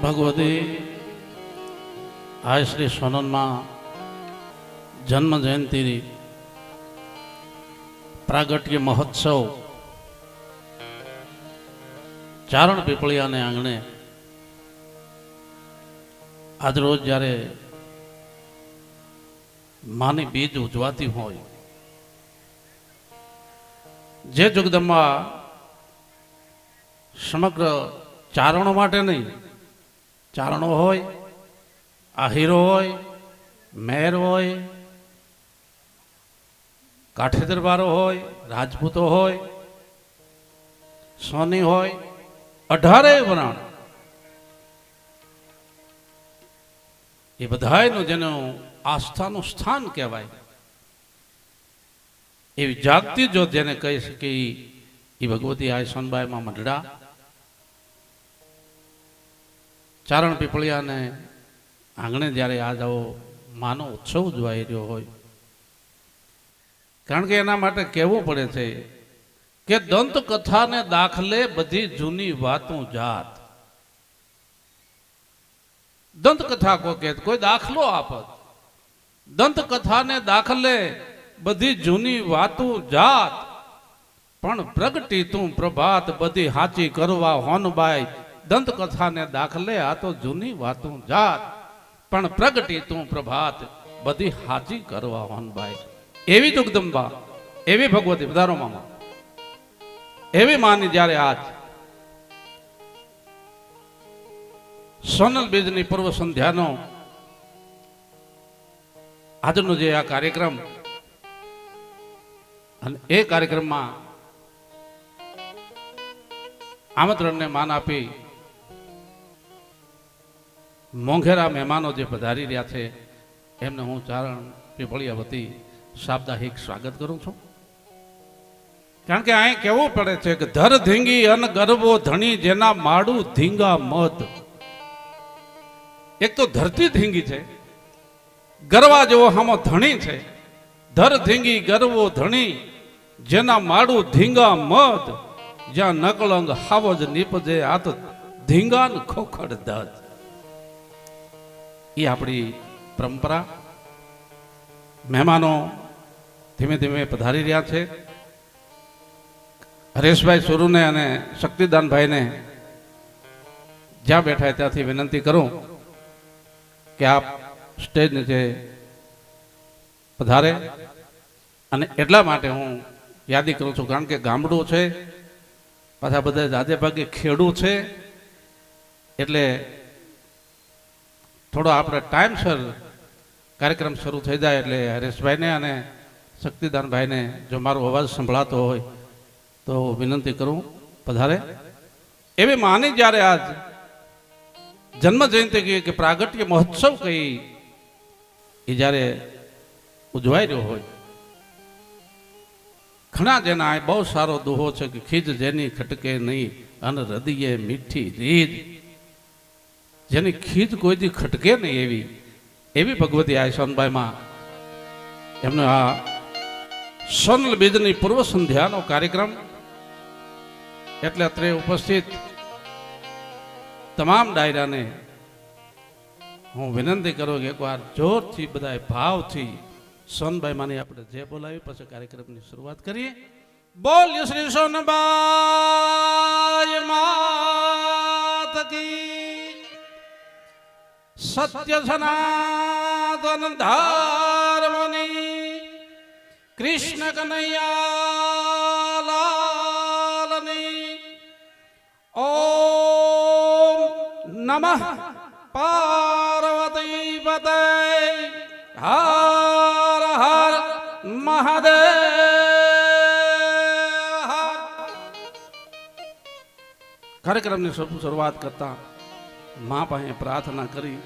ભગવતી આ શ્રી સોનનમાં જન્મ જયંતિ પ્રાગટ્ય મહોત્સવ ચારણ પીપળિયાને આંગણે આજરોજ જ્યારે માની બીજ ઉજવાતી હોય, જે જગદંબા સમગ્ર ચારણો માટે નહીં, ચારણો હોય, આહીરો હોય, મેર હોય, કાઠી દરબારો હોય, રાજપૂતો હોય, સોની હોય, 18 વરણ એ બધાયનું જેનું આસ્થાનું સ્થાન કહેવાય એવી જાગતી જોત જેને કહી શકે એ ભગવતી આ સોનબાઈમાં મંડળા ચારણ પીપળિયાને આંગણે જ્યારે આજ આવો માનો ઉત્સવ ઉજવાઈ રહ્યો હોય, કારણ કે એના માટે કહેવું પડે છે કે દંત કથાને દાખલે બધી જૂની વાતો જાત. દંત કથા કોઈ દાખલો આપત, દંત કથાને દાખલે બધી જૂની વાતો જાત, પણ પ્રગટી તું પ્રભાત બધી હાચી કરવા હોનબાઈ. દંત કથાને દાખલે આ તો જૂની વાતો જાત, પણ પ્રગટી તું પ્રભાત બધી હાચી કરવા હોનબાઈ. એવી જગદંબા, એવી ભગવતી પધારો મામા, એવી માની જ્યારે આજ સોનલ બીજની પૂર્વ સંધ્યાનો આજનો જે આ કાર્યક્રમ, અને એ કાર્યક્રમમાં આમંત્રણને માન આપી મોંઘેરા મહેમાનો જે પધારી રહ્યા છે એમને હું ચારણ પીપળિયા વતી સાપ્તાહિક સ્વાગત કરું છું. કારણ કે અહીં કેવું પડે છે કે ધર ધીંગી અન ગરબો ધણી જેના માડું ધીંગા મત. એક તો ધરતી ધીંગી છે, ગરવા જેવો હામો ધણી છે. ધર ધીંગી ગરવો ધણી જેના માડું ધીંગા મત, જ્યાં નકળંગ હાવજ નીપજે આ તો ધીંગાન ખોખડ દત. એ આપણી પરંપરા. મહેમાનો ધીમે ધીમે પધારી રહ્યા છે. હરેશભાઈ સુરુને અને શક્તિદાનભાઈને જ્યાં બેઠા ત્યાંથી વિનંતી કરું કે આપ સ્ટેજ નીચે પધારે. અને એટલા માટે હું યાદી કરું છું, કારણ કે ગામડું છે, પાછા બધા જાજે ભાગે ખેડૂત છે, એટલે થોડો આપણે ટાઈમસર કાર્યક્રમ શરૂ થઈ જાય એટલે હરેશભાઈને અને શક્તિદાનભાઈને જો મારો અવાજ સંભળાતો હોય તો વિનંતી કરું પધારે. એવી માની જ્યારે આજ જન્મ જયંતિ કહી કે પ્રાગટ્ય મહોત્સવ કહી એ જ્યારે ઉજવાઈ રહ્યો હોય, ઘણા જેના બહુ સારો દુહો છે કે ખીજ જેની ખટકે નહીં અને હૃદયે મીઠી રીજ. જેની ખીજ કોઈ દી ખટકે નહીં એવી ભગવતી આ સોનબાઈમાં એમનો આ સોનલ બીજની પૂર્વ સંધ્યાનો કાર્યક્રમ. એટલે અત્રે ઉપસ્થિત તમામ ડાયરાને હું વિનંતી કરું કે એકવાર જોરથી બધા ભાવથી સોનબાઈ માની આપણે જે બોલાવી પછી કાર્યક્રમની શરૂઆત કરીએ. બોલ્ય શ્રી સોનબાઈ માત કી, સત્ય સનાતન ધર્મની, કૃષ્ણ કનૈયા લાલની. ઓમ નમઃ પાર્વતી પતય હર હર મહાદેવ. કાર્યક્રમની શરૂઆત કરતા મા પાસે પ્રાર્થના કરી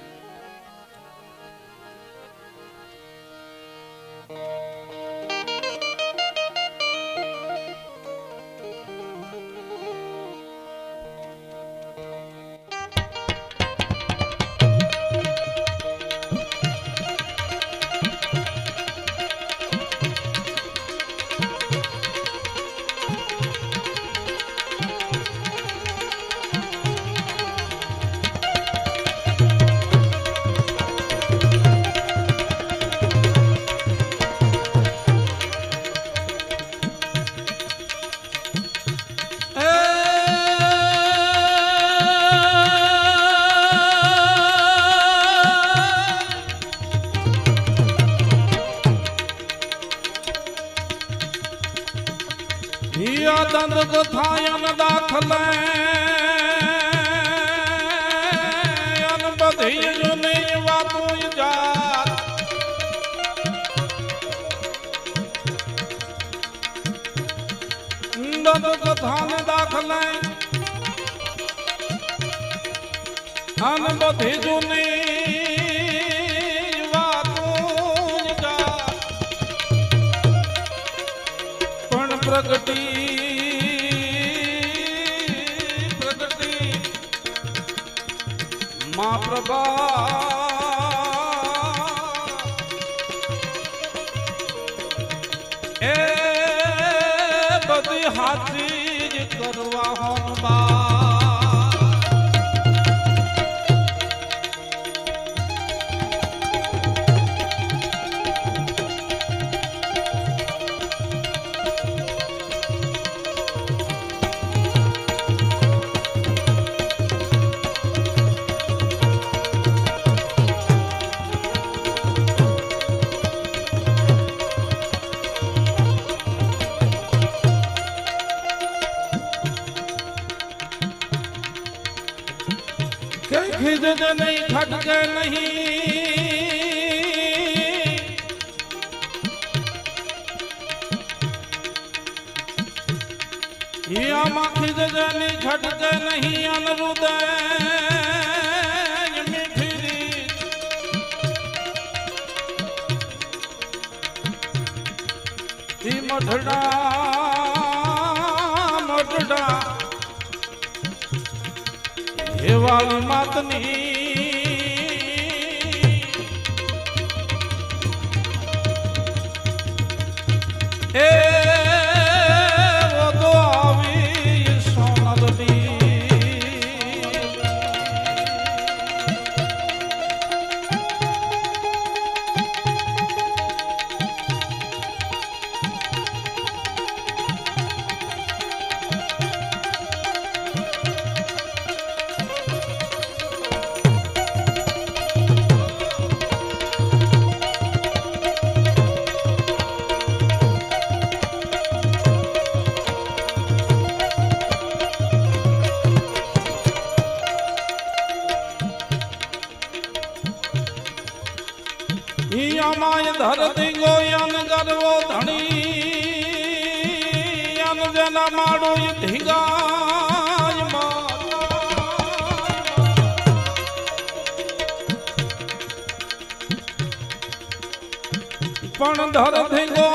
હિયા દંત કથાયન દાખલે અન બધી જુની વાતો જાત દંત કથાને દાખલે અન બધી જુની વાતો જાત પણ પ્રગટી માં પ્રભા એ બધી હાથી જ કરવા હોનબા खिज नहीं खटके नहीं आमा खिज नहीं खटके नहीं अनुदय मीठी रीत मठड़ा हे वाली मातनी ए वो तो आवी सोनल दी माय धरती गोयन गर्वो धनी अन जना माडो धिगाय पण धरती गो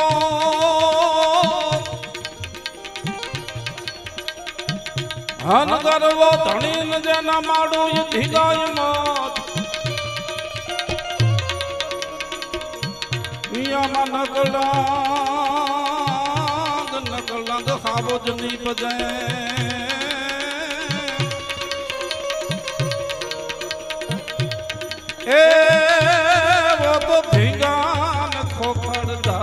अन गर्वो धनी न जना माडो धिगाय मत नकलांग खाबो जनी बजे ए वो तो भिगान खोखड़दा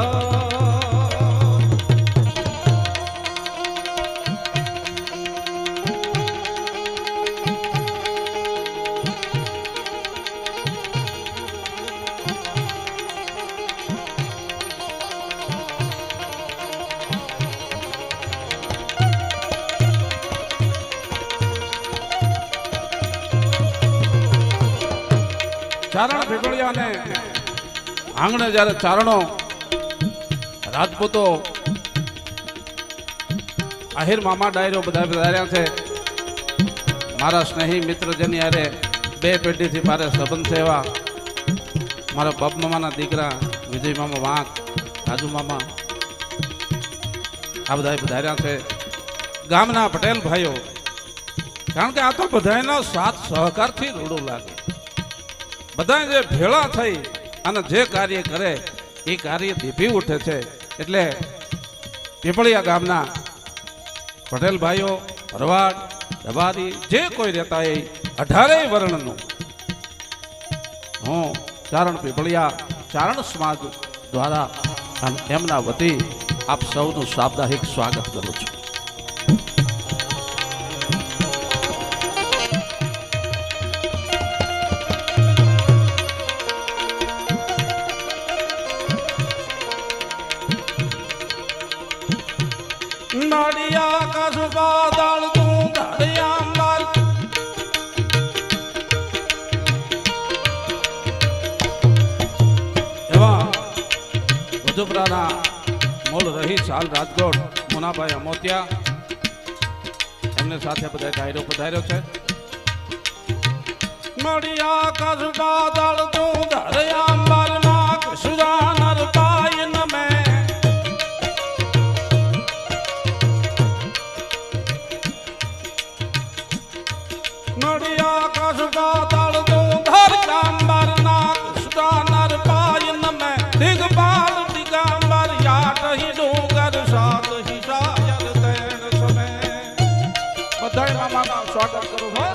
ચારણ ભેગળિયા ને આંગણે જ્યારે ચારણો રાજપૂતો આહિર મામા ડાયરો બધા વધાર્યા છે મારા સ્નેહી મિત્ર જેની હારે બે પેઢીથી મારે સંબંધ છે એવા મારા બાપ મામાના દીકરા વિજય મામા વાંક રાજુ મામા આ બધા વધાર્યા છે ગામના પટેલ ભાઈઓ કારણ કે આ તો બધાનો સાથ સહકારથી રૂડું લાગે બધા જે ભેળા થઈ અને જે કાર્ય કરે એ કાર્ય દીપી ઉઠે છે એટલે પીપળિયા ગામના પટેલ ભાઈઓ ભરવાડ દબારી જે કોઈ રહેતા એ 18 વર્ણનું હું ચારણ પીપળિયા ચારણ સમાજ દ્વારા અને એમના વતી આપ સૌનું સાપ્તાહિક સ્વાગત કરું છું. નડિયા કસબા દળ તું ધરિયા માર એવા વધુપરાના મૂળ રહી હાલ રાજકોટ મુનાભાઈ અમોતિયા એમને સાથે બધા ડાયરો પધાર્યો છે. નડિયા કસબા દળ તું ધરિયા માર નાક સુજાનર પાય નમે નડિયા કસબા દળ તું ધરિયા માર નાક સુજાનર પાય નમે દિગપાલ દિગંબર યાટ હી ડુંગર સાત હી શાયર તેણ સમે. બધાય મામા સ્વાગત કરું હો.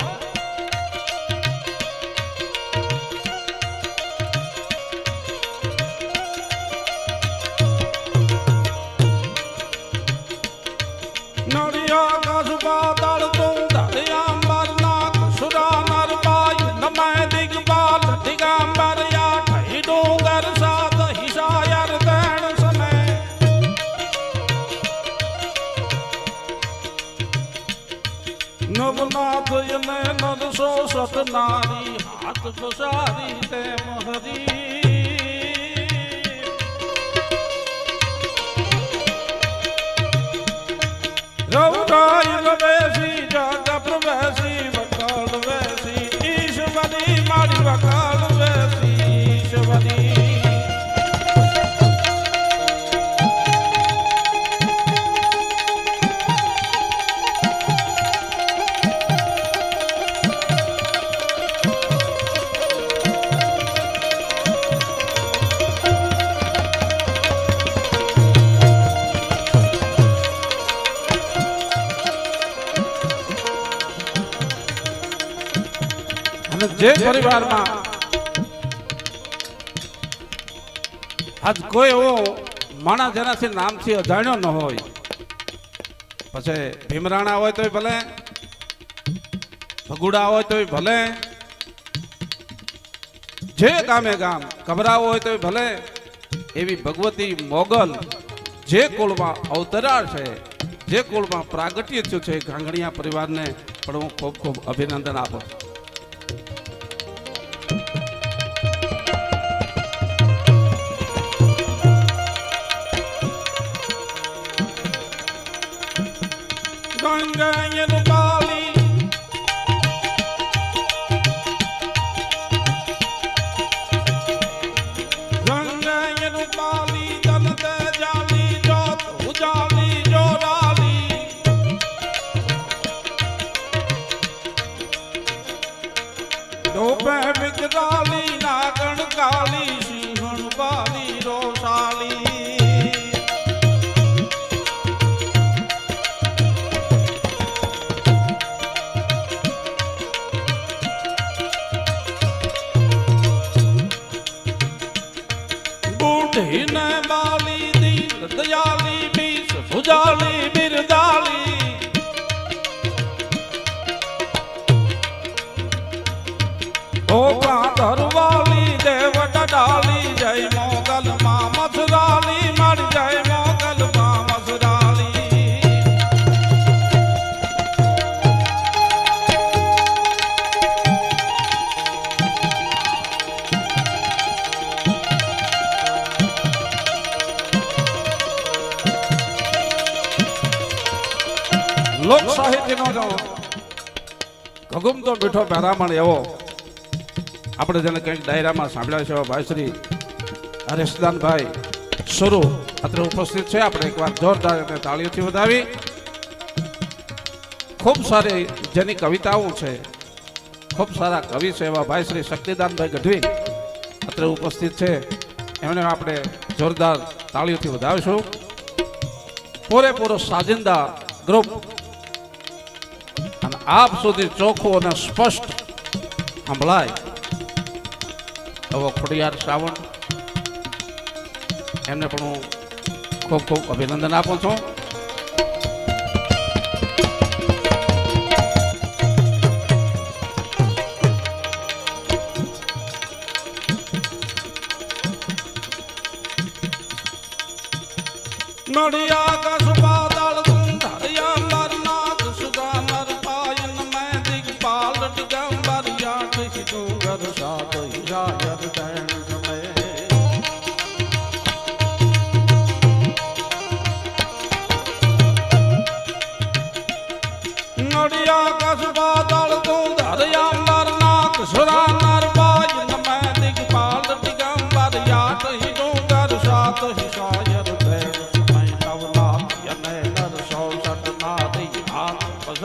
નડિયા કસબા દળ તું ધરિયા માર નાક સુજાનર પાય નમે દિગપાલ દિગંબર યાટ હી ડુંગર સાત હી શાયર તેણ સમે. નવનાથ યને નરસો સતનારી હાથ પસારી તે મહરી રવરાય બેસી જગ પ્રવેશી વકાલ વેસી ઈશ્વરી મારી વકાલ વેસી ઈશ્વરી. અને જે પરિવારમાં આજ કોઈ એવો માણસ જેનાથી નામથી અજાણ્યો ન હોય, પછી ભીમરાણા હોય તોય ભલે, ભગુડા હોય તોય ભલે, જે ગામે ગામ કબરાઓ હોય તોય ભલે, એવી ભગવતી મોગલ જે કુળમાં અવતરાળ છે, જે કુળમાં પ્રાગટ્ય થયું છે, ગાંગણિયા પરિવારને પણ હું ખૂબ ખૂબ અભિનંદન આપું છું. ગંગાયન પાલી ગંગાયન પાલી તન તે જાલી જોત ઉજાલી જોરાલી ડોપે વિકરાલી નાગણ કાલી સિંહણ પાલી રોસાલી. બુઢીને બાલી દીન દયાલી બીસ ભુજાલી બિરદાલી ઓપા ધરવાલી દેવ ડડાલી જય મોગલ માં મથરાલી મારી જય મોગલ માં મથરાલી. લોક સાહિત્યનો જો ઘગુમતો મીઠો પહેરામણ એવો આપણે જેને કંઈક ડાયરામાં સાંભળ્યા છે ભાઈ શ્રી હરેશદાનભાઈ સુરુ અત્રે ઉપસ્થિત છે. આપણે એકવાર જોરદાર અને તાળીઓથી વધાવી. ખૂબ સારી જેની કવિતાઓ છે, ખૂબ સારા કવિ છે એવા ભાઈ શ્રી શક્તિદાનભાઈ ગઢવી અત્રે ઉપસ્થિત છે. એમને આપણે જોરદાર તાળીઓથી વધાવીશું. પૂરેપૂરો સાજિંદા ગ્રુપ અને આપ સુધી ચોખ્ખું અને સ્પષ્ટ સંભળાય એવો ખોડિયાર શ્રાવણ એમને પણ હું ખૂબ ખૂબ અભિનંદન આપું છું. નડિયા કસબા દળ તું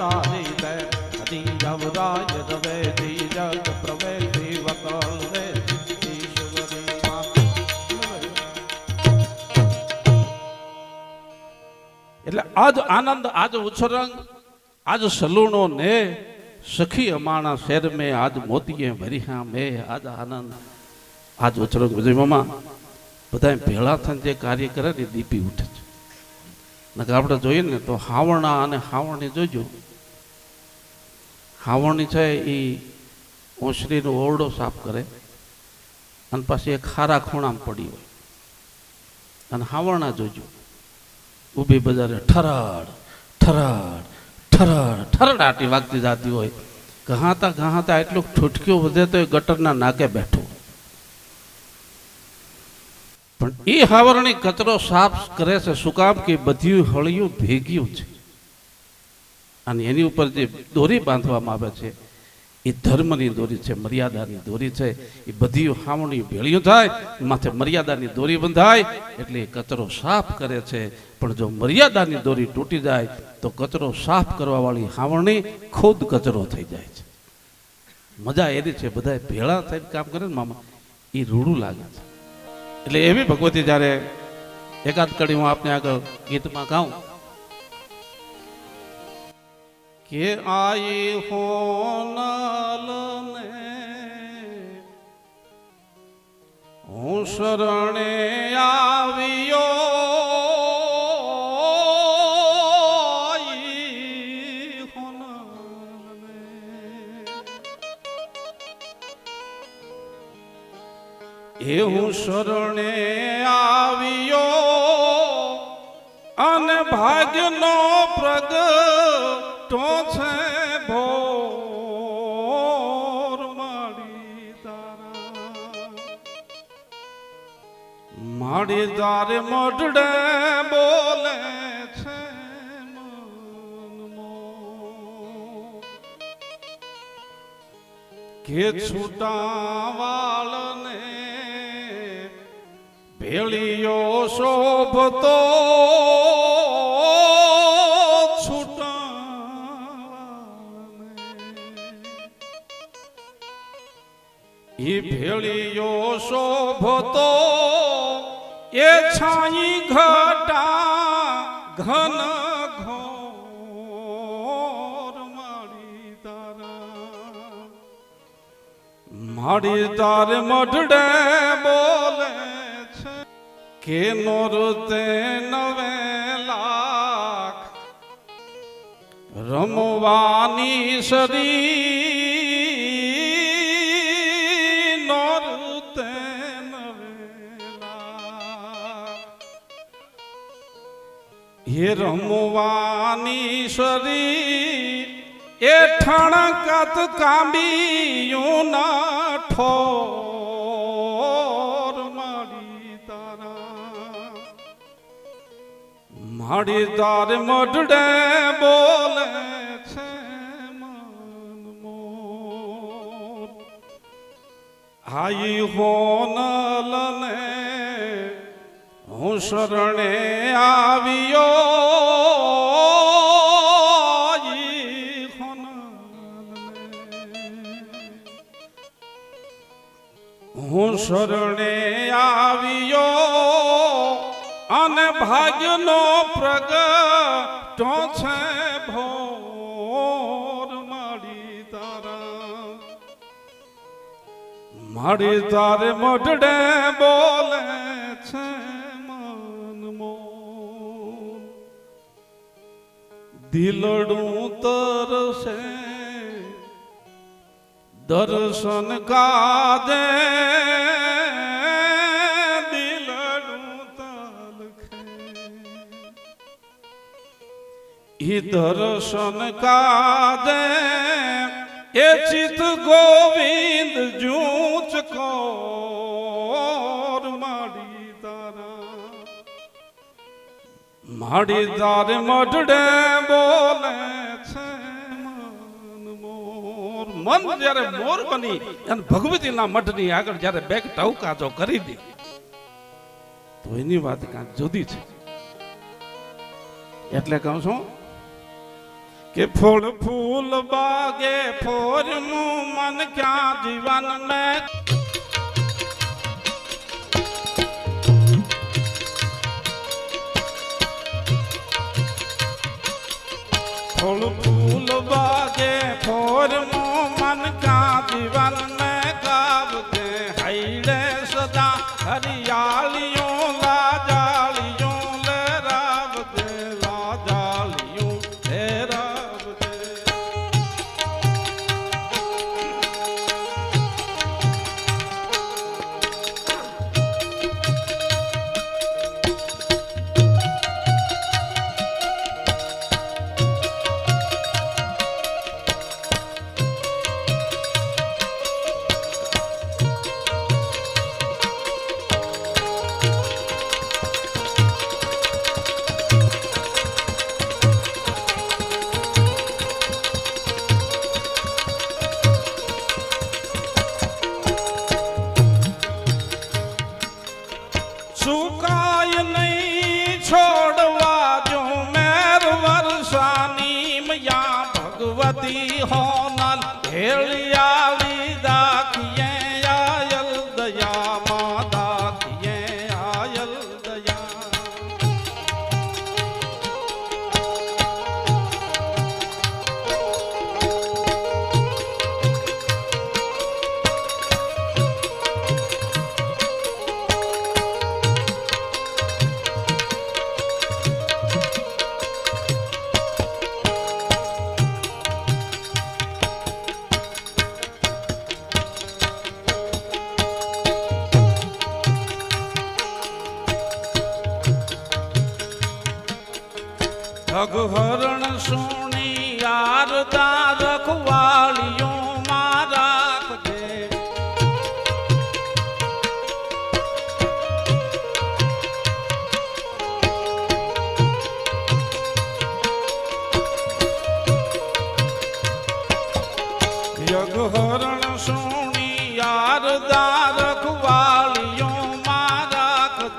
સારી દે હરી જવરાય રવે દી જગ પ્રવેશી વકલ રે ઈશ્વરી એટલે આજ આનંદ આજ ઉછરંગ આજ સલૂણો ને સખી અમાણા શેર મેં આજ મોતીએ ભર્યા મેં આજ આનંદ આજ ઉછરંગ વિજય મામા બધા ભેળા થઈને જે કાર્ય કરે ને દીપી ઉઠે છે નકર આપણે જોઈએ ને તો હાવણા અને હાવણી જોજો હાવણી છે એ ઓસરીનો ઓરડો સાફ કરે અને પાછી એક ખારા ખૂણામાં પડી હોય અને હાવણા જોજો ઊભી બજારે ઠરાડ ઠરાડ ઠરાડ ઠરડાટી વાગતી જતી હોય ઘહાતા એટલું ઠુઠક્યો વધે તો એ ગટરના નાકે બેઠો પણ એ હાવરણી કચરો સાફ કરે છે શું કામ કે બધું હળિયું ભેગ્યું છે અને એની ઉપર જે દોરી બાંધવામાં આવે છે એ ધર્મની દોરી છે મર્યાદાની દોરી છે એ બધી હાવણી ભેળ્યું થાય માથે મર્યાદાની દોરી બંધાય એટલે એ કચરો સાફ કરે છે પણ જો મર્યાદાની દોરી તૂટી જાય તો કચરો સાફ કરવા વાળી હાવણી ખુદ કચરો થઈ જાય છે મજા એની છે બધા ભેળા થઈને કામ કરે ને મામા એ રૂડું લાગે છે એટલે એવી ભગવતી જ્યારે એકાદ કડી હું આપને આગળ ગીતમાં ગાઉં કે આઈ હોનલને હું શરણે આવ્યો એ હું શરણે આવ્યો અને ભાગ્યનો પ્રગટો છે ભોર માડી તારે મઢડે બોલે છે મનમો કે છૂટા વાળને ભેળિયો શોભતો છૂટા ભેળિયો શોભતો એ છાઈ ઘટા ઘન ઘોર માડી તારે મઢડે બોલે કે નોરતે 9 લાખ રમવાની શરી નોરતે 9 લાખ એ રમવાની શરી એ ઠણકત કાંબીયું ના ઠોર માડી તારે મઢડે બોલે છે મનમો આઈ હોનલને હું શરણે આવ્યો હું શરણે આવ્યો અને ભાગ્યનો પ્રગટો છે ભોર માડી તારે મઢડે બોલે છે મનમો દિલડું તરસે દર્શન કાજે દર્શન કાદે એ ચિત ગોવિંદ જૂચ કોર માડી તારે મઢડે બોલે છે મન મોર મન જ્યારે મોર બની અને ભગવતીના મઢની આગળ જ્યારે બેગ ટવકા જો કરી દે તો એની વાત કાંઈક જુદી છે એટલે કહું છું કે ફૂલ ફૂલ બાગે ફોરનું મન ક્યાં જીવન મેં फूल फूल बागे फोर मन का जीवन में गावते हैड़े सदा हरियालियों लाजालियों ले रावते लाजालियों ले रावते सुकाय नहीं छोड़वा जो मेर वर्षानी मैया भगवती होनल भेड़ियाली दाखिए आयल दया माँ दाखिए आयल दया भगहरण सोनी यारदा रखवालियों मारा दे यगहरण सोनी यारदा रखवालियों मारा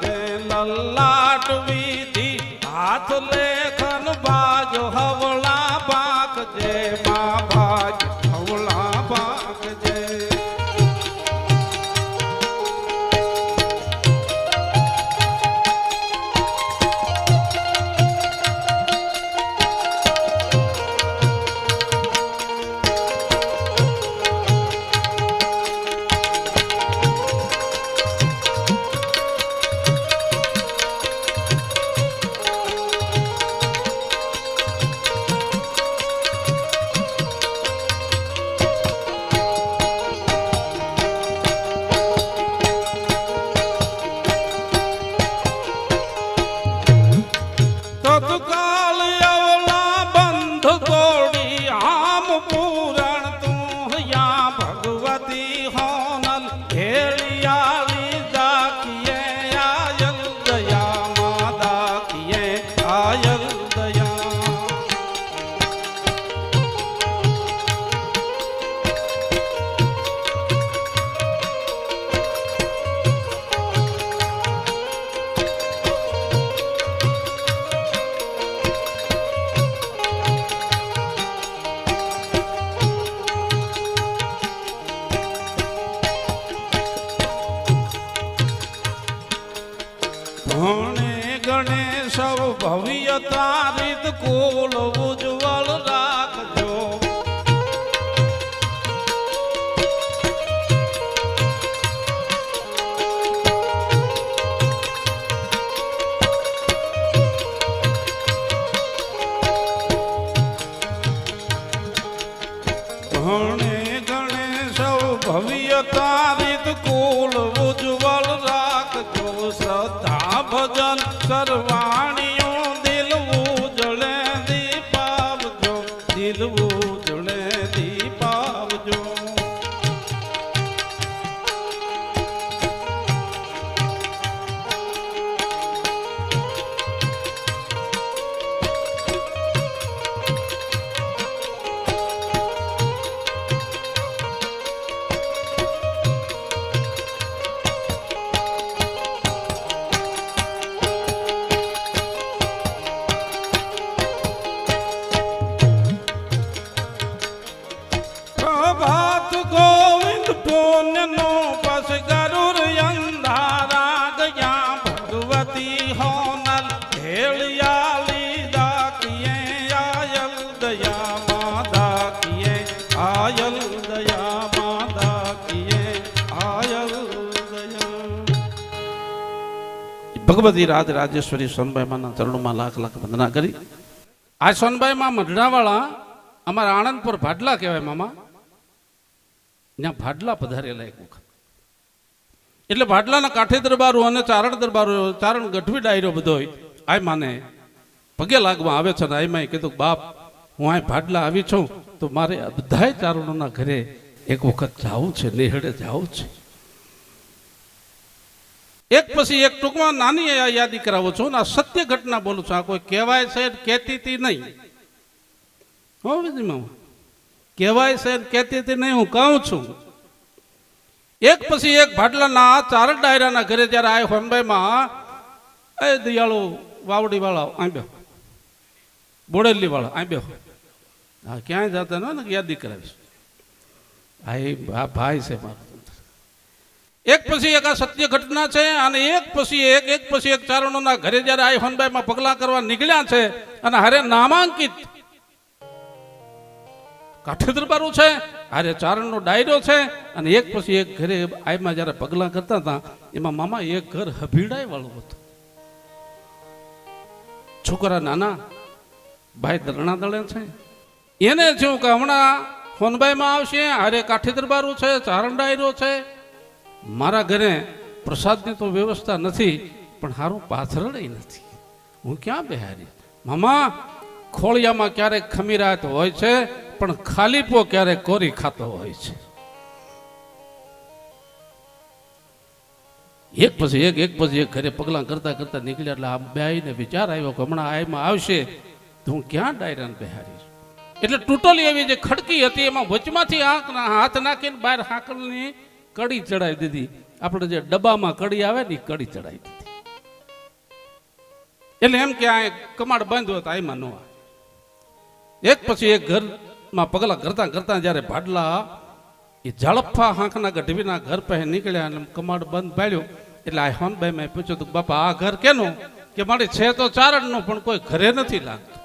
दे ललाट विधि हाथ लेखन बाज हवला बाक जे माँ बाज हवला बाक जे तत्काल अवला बंध तोड़ी आम पूरण तू या भगवती होनल भेड़ियाली दाखिए आयल दया माँ दाखिए आयल दया ભણે ગણે સૌ ભવ્ય તારિત કુલ ઉજ્જવળ રાખજો ભણે ગણે સૌ ભવ્ય તારિત કુલ ઉજ્જવળ રાખજો શ્રદ્ધા ભજન કરવાણીઓ દિલ ઉજળે દીપા ભગવતી રાજ રાજેશ્વરી સોનબાઈ માના ચરણોમાં લાખ લાખ વંદના કરી. આ સોનબાઈ માં મઢડાવાળા અમારા આણંદપુર ભાડલા કહેવાય મામા, ત્યાં ભાડલા પધારેલા એક વખત. એટલે ભાડલાના કાંઠે દરબારો અને ચારણ દરબારો, ચારણ ગઢવી ડાયરો બધો આ માને પગે લાગવા આવે છે. ને આમાં કીધું બાપ હું આ ભાડલા આવી છું તો મારે બધાય ચારણોના ઘરે એક વખત જવું છે, નેહડે જવું છે. એક પછી એક ટૂંકમાં નાની યાદી કરાવું છું. આ સત્ય ઘટના બોલું છું. આ કોઈ કહેવાય છે કહેતી હતી નહીં, હો વિજય મામા, કહેવાય છે કહેતી હતી નહીં, હું કહું છું. એક પછી એક ભાડલાના ચારણ ડાયરાના ઘરે જયારે આ હોનભાઈમાં એ દયાળુ વાવડી વાળા આંબ્યો, બોડેલી વાળા આંબ્યો, હા ક્યાંય જતા ને યાદી કરાવીશ. હા એ ભાઈ છે મારો. એક પછી એક આ સત્ય ઘટના છે. અને એક પછી એક ચારણોના ઘરે જયારે આ હોનભાઈમાં પગલા કરવા નીકળ્યા છે અને હારે નામાંકિત કાઠે દરબારો છે, હારે ચારણનો ડાયરો છે. અને એક પછી એક ઘરે આયમાં જયારે પગલા કરતા હતા એમાં મામા એક ઘર હભીડાય વાળું હતું. છોકરા નાના, ભાઈ દરણા દળે છે. એને થયું કે હમણાં હોનભાઈમાં આવશે, હારે કાઠી દરબારો છે, ચારણ ડાયરો છે, મારા ઘરે પ્રસાદની તો વ્યવસ્થા નથી, પણ સારું પાથરણય નથી, હું ક્યાં બેહારી. મામા ખોળિયામાં ક્યારેક ખમીરાત હોય છે, પણ ખાલીપો ક્યારેક કોરી ખાતો હોય છે. એક પછી એક ઘરે પગલા કરતા કરતા નીકળ્યા. એટલે આ બેને વિચાર આવ્યો કે હમણાં આયમાં આવશે તો હું ક્યાં ડાયરાને બેહારીશ. એટલે તૂટલી એવી જે ખડકી હતી એમાં વચમાંથી હાથ નાખીને બહાર હાકલની કડી ચડાવી દીધી. આપણે જે ડબ્બામાં કડી આવે ને કડી ચડાવી દીધી. એટલે એમ કે આ કમાડ બંધ હોત આયમાં ન આવે. એક પછી એક ઘરમાં પગલા કરતા કરતા જયારે ભાડલા એ ઝડફા હાંકના ગઢવીના ઘર પાસે નીકળ્યા અને કમાડ બંધ પાડ્યો. એટલે આ હોનભાઈ મેં પૂછ્યું હતું બાપા આ ઘર કેનું? કે મારી છે તો ચારણનું પણ કોઈ ઘરે નથી લાગતું,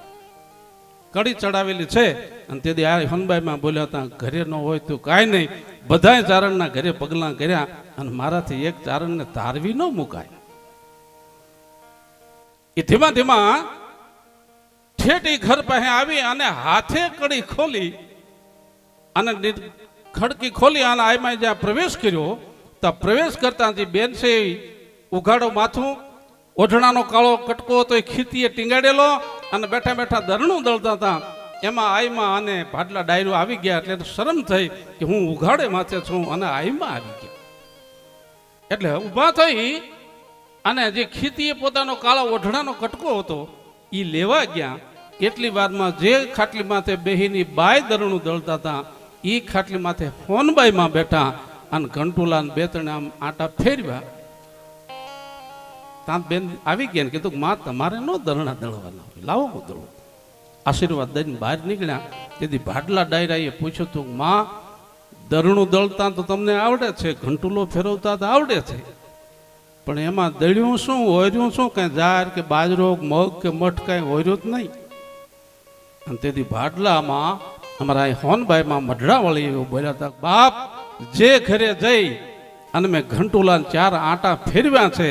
કડી ચડાવેલી છે. અને તેથી આ હોનભાઈ માં બોલ્યા હતા ઘરે ન હોય તો કાંઈ નહીં, બધાય ચારણના ઘરે પગલા કર્યા અને મારાથી એક ચારણને તારવી ન મુકાય. એ ધીમા ધીમા ઠેઠી ઘર પાસે આવી અને હાથે કડી ખોલી અને ખડકી ખોલી અને આમાં જ્યાં પ્રવેશ કર્યો તો પ્રવેશ કરતા જે બેન છે ઉઘાડો માથું, ઓઢણાનો કાળો કટકો હતો એ ખીતીએ ટીંગાડેલો અને બેઠા બેઠા દરણું દળતા હતા. એમાં આઈમાં અને ભાડલા ડાયરો આવી ગયા. એટલે શરમ થઈ કે હું ઉઘાડે માથે છું અને આઈમાં આવી ગયા. એટલે ઊભા થઈ અને જે ખીતીએ પોતાનો કાળો ઓઢણાનો કટકો હતો એ લેવા ગયા. કેટલી વારમાં જે ખાટલી માથે બેહીની બાય દરણું દળતા હતા એ ખાટલી માથે હોનબાઈમાં બેઠા અને ઘંટુલા બે ત્રણ આમ આટા ફેરવ્યા. ત્યાં બેન આવી ગયા ને કીધું માં તમારે ન દરણા દળવાના હોય, લાવો હું દળું. આશીર્વાદ દઈને બહાર નીકળ્યા. તેથી ભાડલા ડાયરાએ પૂછ્યું હતું માં દરણું દળતા તો તમને આવડે છે, ઘંટુલો ફેરવતા તો આવડે છે, પણ એમાં દળ્યું શું હોર્યું શું? કઈ જાર કે બાજરો મગ કે મઠ કઈ હોર્યું જ નહીં. અને તેથી ભાડલામાં અમારા હોનભાઈમાં મઢડાવાળી એવું બોલ્યા હતા બાપ જે ઘરે જઈ અને મેં ઘંટુલા 4 આટા ફેરવ્યા છે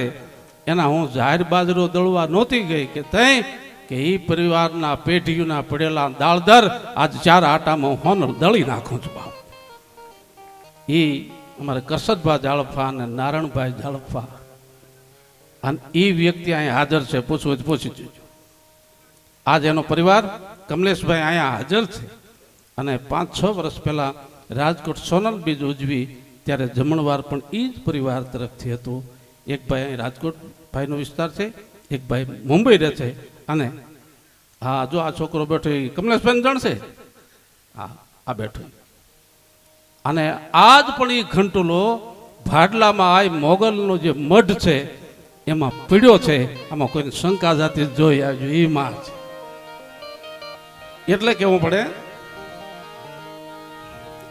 એના હું જાહેર બાજરો દળવા નહોતી ગઈ કે તઈ કે એ પરિવારના પેઢીઓના પડેલા દાળદર આજ 4 આટામાં હોન દળી નાખું છું બાપ. એ અમારે કરસદભાઈ જાળફા અને નારાયણભાઈ જાળફા અને એ વ્યક્તિ અહીંયા હાજર છે, પૂછવું પૂછી જોજો. આજ એનો પરિવાર કમલેશભાઈ અહીંયા હાજર છે. અને 5-6 વર્ષ પહેલા રાજકોટ સોનલ બીજ ઉજવી ત્યારે જમણવાર પણ એ જ પરિવાર તરફથી હતું. એક ભાઈ અહીં રાજકોટ ભાઈનો વિસ્તાર છે, એક ભાઈ મુંબઈ રહે છે. અને હા જો આ છોકરો બેઠો એ કમલેશભાઈ જાણશે, હા આ બેઠો. અને આજ પણ એ ઘંટુલો ભાડલામાં આ મોગલનો જે મઢ છે એમાં પીડ્યો છે. આમાં કોઈને શંકા જાતિ જોઈ આવજો એ માં છે. એટલે કેવું પડે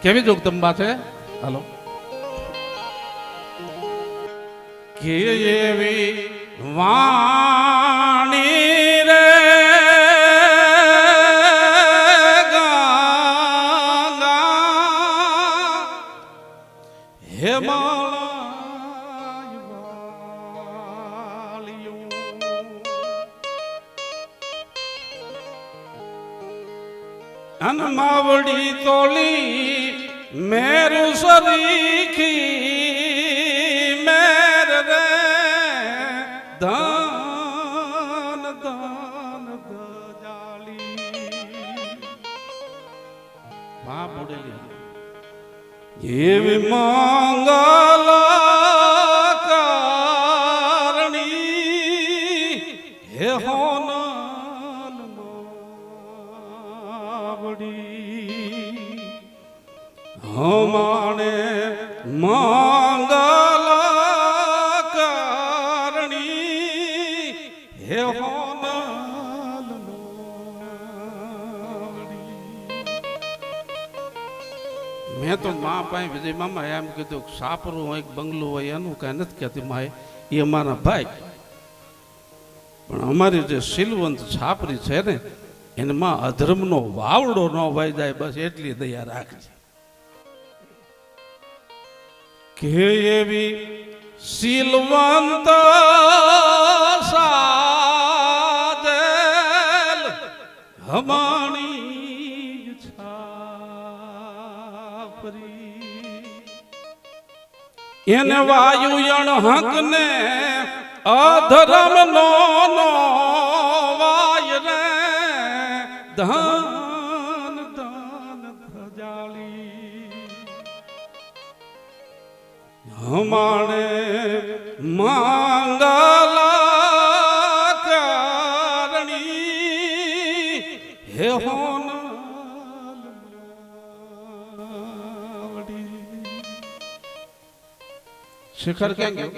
કેવી જોગદંબા છે. હાલો કે એવી વાણી રે ગંગા હેમાલય વાલિયું અન માવડી તોલી મેરુ સરીખી મેર રે ધન ધન ગજાલી માં બોડેલી એવી મંગલ કારણી હે હોન હમાણે મંગલ કારણી હે હોનલ મેં તો મા પાસે વિજય મામા એમ કીધું સાપરું હોય બંગલું હોય એનું કાંઈ નથી કહેતી માએ એ અમારા ભાઈ પણ અમારી જે શીલવંત છાપરી છે ને એમાં અધર્મનો વાવડો ન વાઈ જાય બસ એટલી દયા રાખજે કે એવી શીલવંત સાજેલ હમાણી છાપરી એને વાયુયણ હક ને અધર્મ નો વાય રે ધન ધન ધજાલી હમાણે મંગલ કારણી હે હોન શિખર ક્યાં ગયો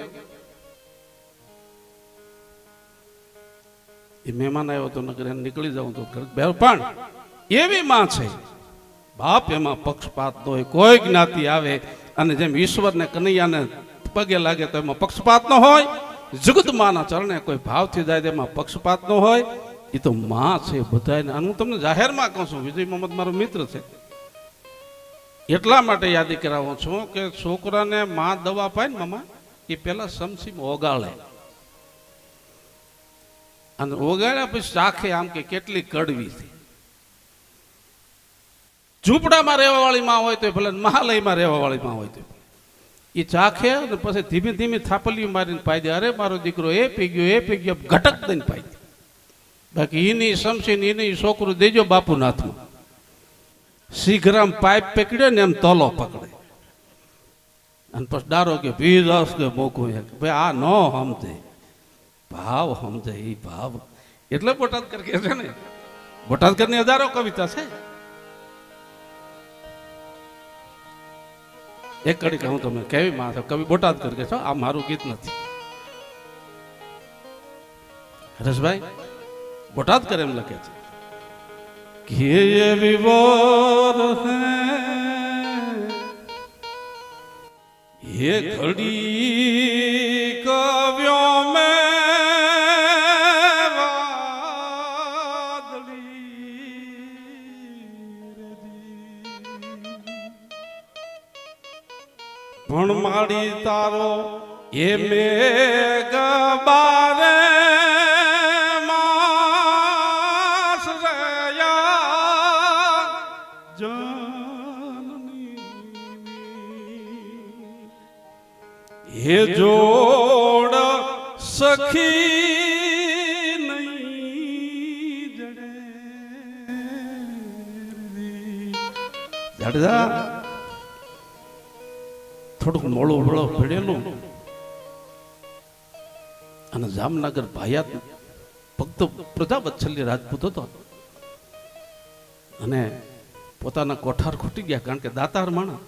એ મહેમાન આવ્યો તો નગર નીકળી જાઉં તો પણ એવી માં છે બાપ એમાં પક્ષપાત ન હોય કોઈ જ્ઞાતિ આવે અને જેમ ઈશ્વરને કનૈયાને પગે લાગે તો એમાં પક્ષપાત ન હોય જગત માના ચરણે કોઈ ભાવથી જાય તેમાં પક્ષપાત ન હોય એ તો માં છે બધાને અને હું તમને જાહેરમાં કહું છું વિજય મોહમ્મદ મારો મિત્ર છે એટલા માટે યાદી કરાવું છું કે છોકરાને માં દવા પાય ને મામા એ પેલા સમસીમાં ઓગાળે અને ઓગાળ્યા પછી ચાખે આમ કે કેટલી કડવી છે ઝૂંપડામાં રહેવા વાળી માં હોય તો ભલે મહાલયમાં રહેવા વાળી માં હોય તો એ ચાખે અને પછી ધીમે ધીમે થાપલીઓ મારીને પાઈ દે અરે મારો દીકરો એ પી ગયો ઘટક દઈને પાઈ દે બાકી એની સમસીને એની છોકરું દેજો બાપુના હાથમાં શીઘ્રમ પાઇપ પકડ્યો ને એમ તલો પકડે અને પછી ડારો કે ભીરસ કે મોકું ભાઈ આ ન સમજે ભાવ સમજે એ ભાવ એટલે બોટાદકર કે છે ને બોટાદકરની હજારો કવિતા છે એક કડી કહું તમને કેવી માં છે કવિ બોટાદકર કે છો આ મારું ગીત નથી હરેશભાઈ બોટાદકર એમ લખે છે કે ये विवर है ये घड़ी कवियों में પણ માડી તારો એ મેઘ બારે માસ રયા જનની એ જોડ સખી નહીં જડે જાડજા થોડુંક મોળું વળો ભેડેલું અને જામનગર ભાયાત ભક્ત પ્રજાવત્સલ્ય રાજપૂત હતો અને પોતાના કોઠાર ખૂટી ગયા કારણ કે દાતાર માણા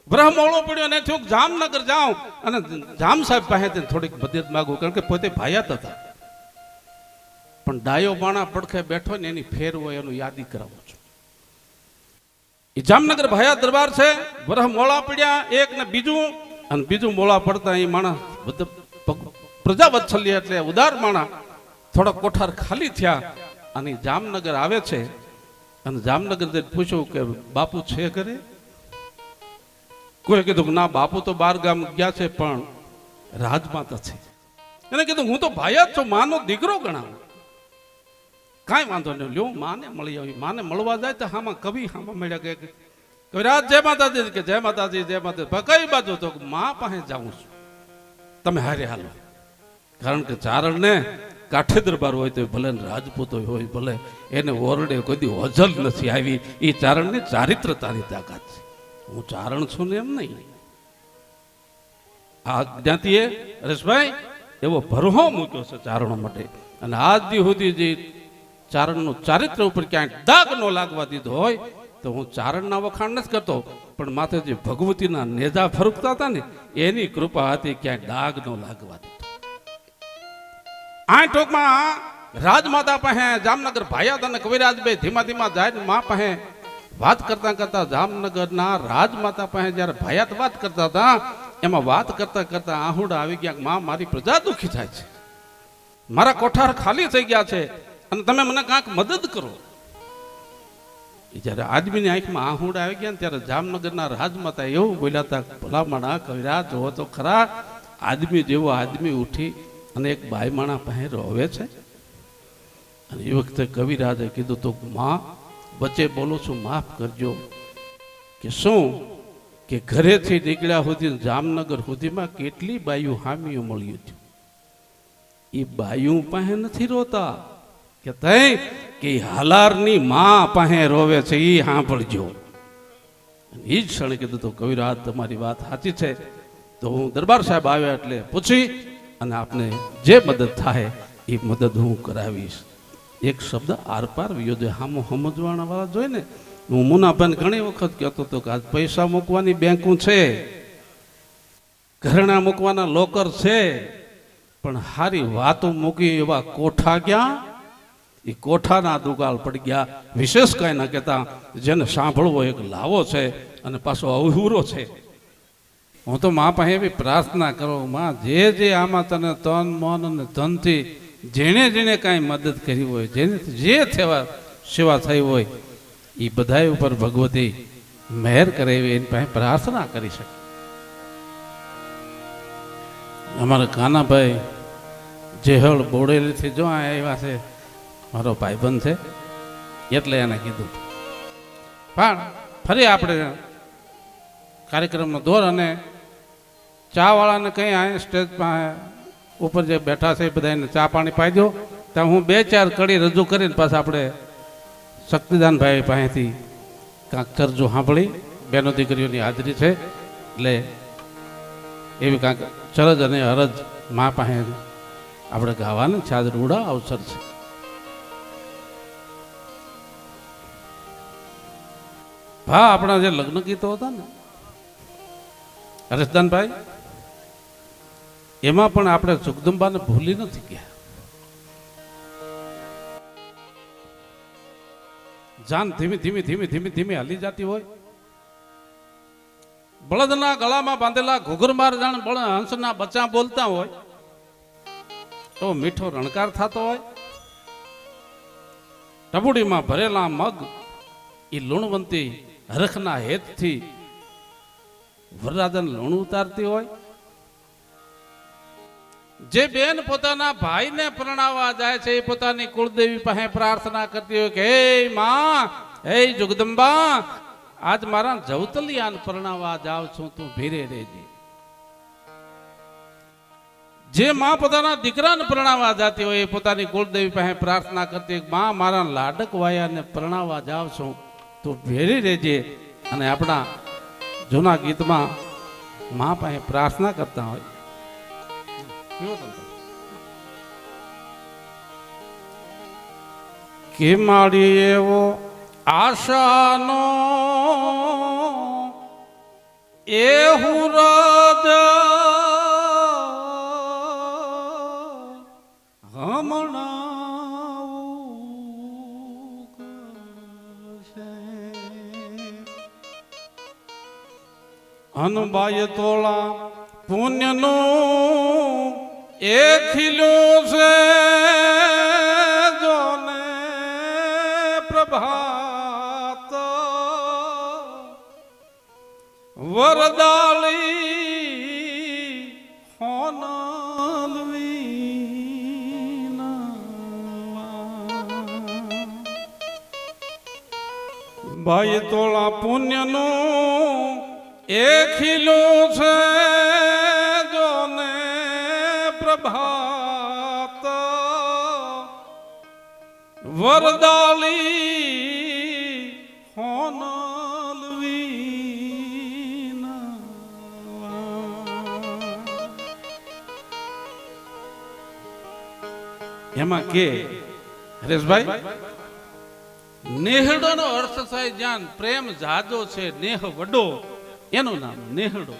બ્રહ્મ મોળો પડ્યો અને થયું જામનગર જાઉં અને જામ સાહેબ પાસે થોડીક મદદ માંગુ કારણ કે પોતે ભાયાત હતા પણ ડાયો માણા પડખે બેઠો ને એની ફેર હોય એનું યાદી કરાવું છું એ જામનગર ભાયા દરબાર છે વરહ મોળા પડ્યા એક ને બીજું અને બીજું મોળા પડતા એ માણસ પ્રજાવત્સલ્ય એટલે ઉદાર માણા થોડા કોઠાર ખાલી થયા અને જામનગર આવે છે અને જામનગર પૂછ્યું કે બાપુ છે ઘરે કોઈ કીધું ના બાપુ તો બાર ગામ ગયા છે પણ રાજમાતા છે એને કીધું હું તો ભાયા જ છું માનો દીકરો ગણાવું કાંઈ વાંધો નહીં, લ્યો માને મળી આવી. માને મળવા જાય તો હામાં કવિ હામાં મળ્યા કે કવિરાજ જય માતાજી, કે જય માતાજી જય માતાજી. કઈ બાજુ? તો મા પાસે જાઉં છું, તમે હારે હાલો. કારણ કે ચારણને કાઠે દરબાર હોય તો ભલે રાજપૂતો હોય ભલે, એને ઓરડે કોઈ દી ઓજલ નથી આવી. એ ચારણની ચારિત્રતાની તાકાત છે. હું ચારણ છું ને એમ નહીં. આ જ્ઞાતિએ હરેશભાઈ એવો ભરહો મૂક્યો છે ચારણો માટે. અને આજ દી સુધી જે ચારણનું ચારિત્ર ઉપર ક્યાંય દાગ ન લાગવા દીધો હોય તો હું ચારણના વખાણ નથી કરતો, પણ માથે જે ભગવતીના નેજા ફરકતા હતા ને એની કૃપા હતી, ક્યાંય દાગ ન લાગવા દીધો. આ ટોકમાં રાજમાતા પાસે જામનગર ભાયા અને કવિરાજ બે ધીમા ધીમા જાય મા પાસે વાત કરતા કરતા જામનગરના રાજમાતા પાસે જયારે ભાયાત વાત કરતા હતા, એમાં વાત કરતા કરતા આહુડા આવી ગયા. માં, મારી પ્રજા દુખી થાય છે, મારા કોઠાર ખાલી થઈ ગયા છે અને તમે મને કાંઈક મદદ કરો. જયારે આદમીની આંખમાં આહુડા આવી ગયા ને ત્યારે જામનગરના રાજમાતા એવું બોલ્યા હતા, ભલામણા કવિરાજ જોવો તો ખરા, આદમી જેવો આદમી ઉઠી અને એક બાઈ માણા પાસે રોવે છે. અને એ વખતે કવિરાજે કીધું તો માં વચ્ચે બોલું છું, માફ કરજો. કે શું? કે ઘરેથી નીકળ્યા સુધી જામનગર સુધીમાં કેટલી બાયું હામીઓ મળ્યું હતું. એ બાયું પાસે નથી રોતા, કે તઈ કે હાલારની માં પાસે રોવે છે, એ સાંભળજો. એ જ ક્ષણે કીધું તો કવિરાજ તમારી વાત સાચી છે, તો હું દરબાર સાહેબ આવ્યા એટલે પૂછી અને આપને જે મદદ થાય એ મદદ હું કરાવીશ. એક શબ્દ આરપાર વિયોજે હામો સમજવાના વાળા જોઈ ને. હું મુનાભાઈ ઘણી વખત કહેતો હતો કે આજ પૈસા મૂકવાની બેંકું છે, ઘરેણા મૂકવાના લોકર છે, પણ હારી વાતો મૂકી એવા કોઠા ક્યાં? એ કોઠાના દુગાલ પડી ગયા. વિશેષ કાંઈ ના કહેતા, જેને સાંભળવો એક લાવો છે અને પાછો અવહુરો છે. હું તો મા પાસે એવી પ્રાર્થના કરું, માં જે જે આમાં તને તન મન અને ધનથી જેણે જેણે કાંઈ મદદ કરી હોય, જેને જે સેવા થઈ હોય, એ બધા ઉપર ભગવતી મહેર કરે એવી એની પાસે પ્રાર્થના કરી શકે. અમારા કાનાભાઈ જેહળ બોડેલીથી જો આવ્યા છે, મારો ભાઈબંધ છે એટલે એને કીધું. પણ ફરી આપણે કાર્યક્રમનો દોર અને ચા વાળાને કંઈ આ સ્ટેજ ઉપર જે બેઠા છે એ બધા એને ચા પાણી પાઈ દો. ત્યાં હું 2-4 કડી રજૂ કરીને પાછા આપણે શક્તિદાનભાઈ પાસેથી કાંક ચર્ચો સાંભળી. બેનો દીકરીઓની હાજરી છે એટલે એવી કાંક ચરજ અને હરજ મા પાસે આપણે ગાવાનું છે. આજ રૂડા અવસર છે. હા, આપણા જે લગ્ન ગીતો હતા ને હરેશદાનભાઈ, એમાં પણ આપણે જગદંબાને ભૂલી નથી ગયા. જાન ધીમી ધીમી ધીમી ધીમી ધીમી હાલી જતી હોય, બળદના ગળામાં બાંધેલા ઘૂઘરમાર જાણ હંસના બચ્ચા બોલતા હોય, તો મીઠો રણકાર થતો હોય, ટબુડીમાં ભરેલા મગ એ લુણવંતી હરખના હેતથી વરરાજાને લૂણ ઉતારતી હોય, જે બેન પોતાના ભાઈને પરણાવવા જાય છે એ પોતાની કુળદેવી પાસે પ્રાર્થના કરતી હોય કે હે માં, હે જગદંબા, આજ મારા જવતલિયાને પરણાવવા જાવ છું, તું ભીરે રહેજે. જે માં પોતાના દીકરાને પરણાવવા જતી હોય એ પોતાની કુળદેવી પાસે પ્રાર્થના કરતી હોય, માં મારા લાડક વાયાને પરણાવવા જાવ છું, તું ભેરી રહેજે. અને આપણા જૂના ગીતમાં માં પાસે પ્રાર્થના કરતા હોય કે મારી એવો આશાનો એ હું રાજા અનબાય તોળા પુણ્યનું એ ખીલ્યું છે જોને પ્રભાત વરદાળી હોનલવી ભાઈ તોળા પુણ્યનું એક ખીલું છે જોને પ્રભાત વરદાલી હોનલવી એમાં કે હરેશભાઈ નેહડો નો અર્થ થાય જ્યાં પ્રેમ જાજો છે નેહ વડો એનું નામ નેહડો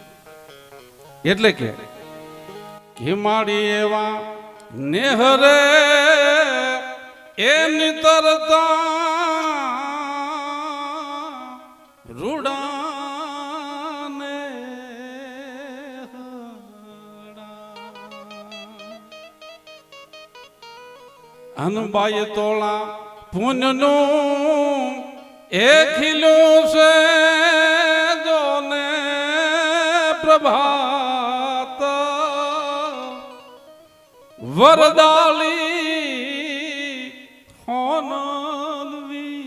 એટલે કે માડી એવા નેહ રે એ નિતરતા રૂડાને અનબાઈ તોળા પુણ્યનું એક ખીલું છે જોને પ્રભાત વરદાલી હોનલવી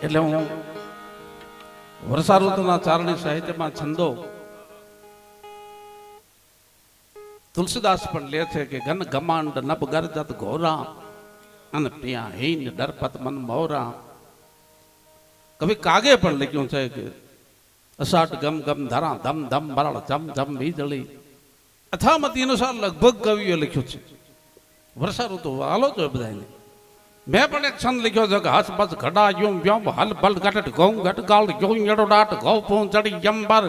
એટલે હું વર્ષા ઋતુના ચારણી સાહિત્યમાં છંદો તુલસીદાસ પણ લે છે કે ઘન ગમાંડ નબ ગરજત ઘોરા અને પિયા હીન ડરપત મન મોરા. કવિ કાગે પણ લખ્યું છે કે અસાટ ગમ ગમ ધરા ધમ ધમ બરાળ જમ જમ વીજળી અથામતી અનુસાર લગભગ કવિઓ લખ્યું છે વર્ષા ઋતુ હાલો છો બધાને. મેં પણ એક છંદ લખ્યો છે કે હસ બસ ઘડા યુમ વ્યોમ હલ બલ ઘટ ઘઉં ઘટ ગાળ યુમ એડો ડાટ ઘઉં પૂં ચડી જંબર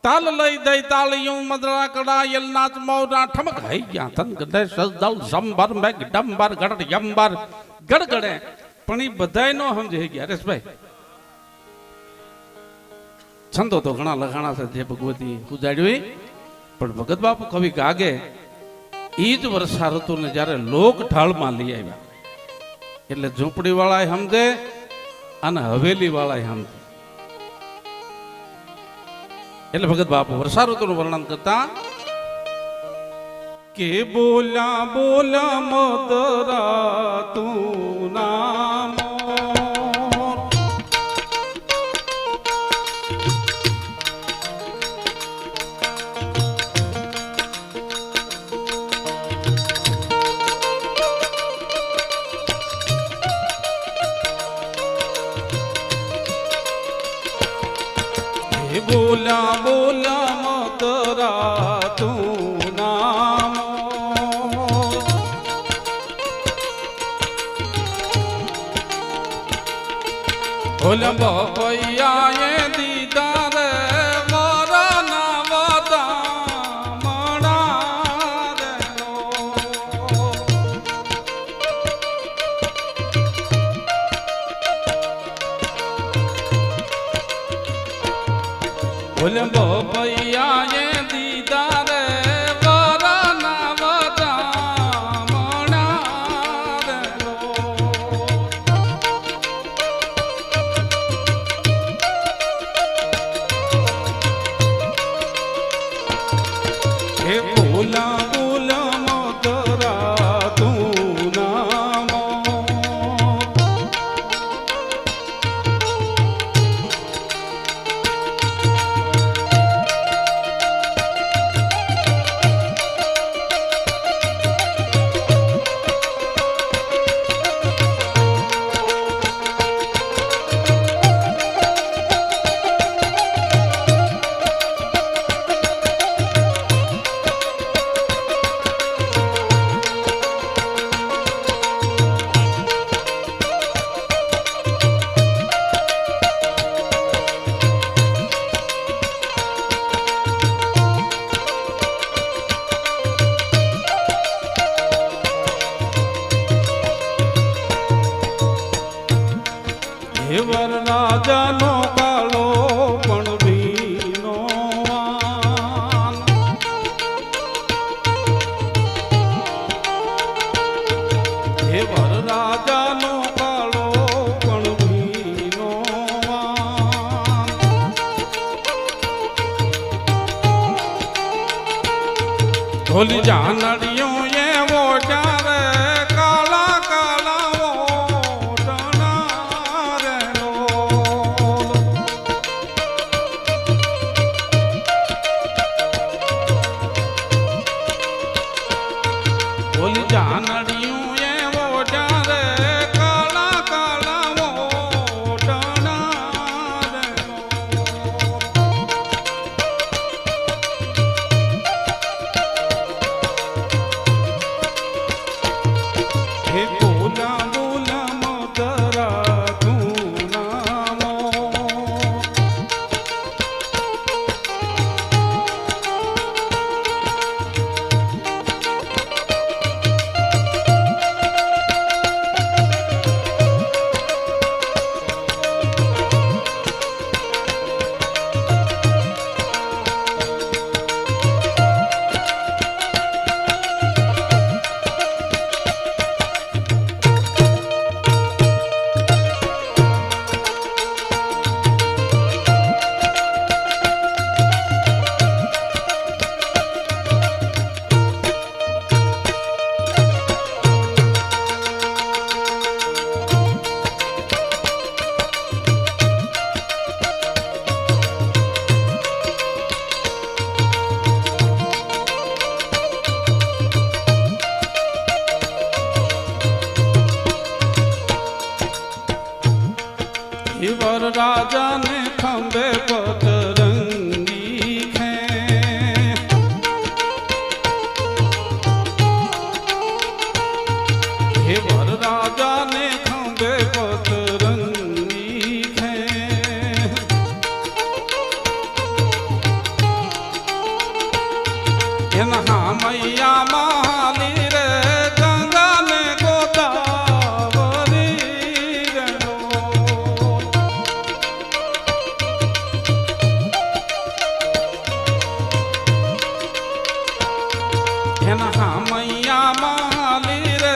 તાલ લઈ દઈ તાળીયું મદરા કડા યલ નાચ મૌરા ઠમક હઈ ગયા તન ગડે સજદલ સંબર મેઘ ડંબર ગડ યંબર ગડગડે પણ એ બધાય નો સમજે ગયા હરેશભાઈ. છંદો તો ઘણા લખાણા છે જે ભગવતી ઉજાડ્યું પણ ભગત બાપુ કવિ કાગે ઈ જ વર્ષા ઋતુને જ્યારે લોક ઢાળમાં લઈ આવ્યા એટલે ઝૂંપડી વાળા સમજે અને હવેલી વાળા સમજે. એટલે ભગત બાપુ વર્ષા ઋતુનું વર્ણન કરતા કે બોલ્યા બોલ્યા મદરા તું નામ બોલા બોલા મતરા તું નામ બોલા બપૈયા એ દીદાર વરના વદા બોલબો ભૈયા એ દીદાર વરના વદામણા હે બોલા બોલા મધરા તું નામ વર રાજાનો કાળો પણ ભીનો વાન હે વર રાજાનો કાળો પણ ભીનો વાન ઢોલી જાનડિયો એવો જાનડિયું એવો જ્યારે કાળા કાળા મોટણા રે હે બોલા બોલા મોતરા તું નામો ઈવર રાજાને ખંભે પતરંગી ખે ઈવર રાજાને ખંભે પતરંગી ખે એના હામૈયા માલી રે ગંગાને ગોદાવરી એના હામૈયા માલી રે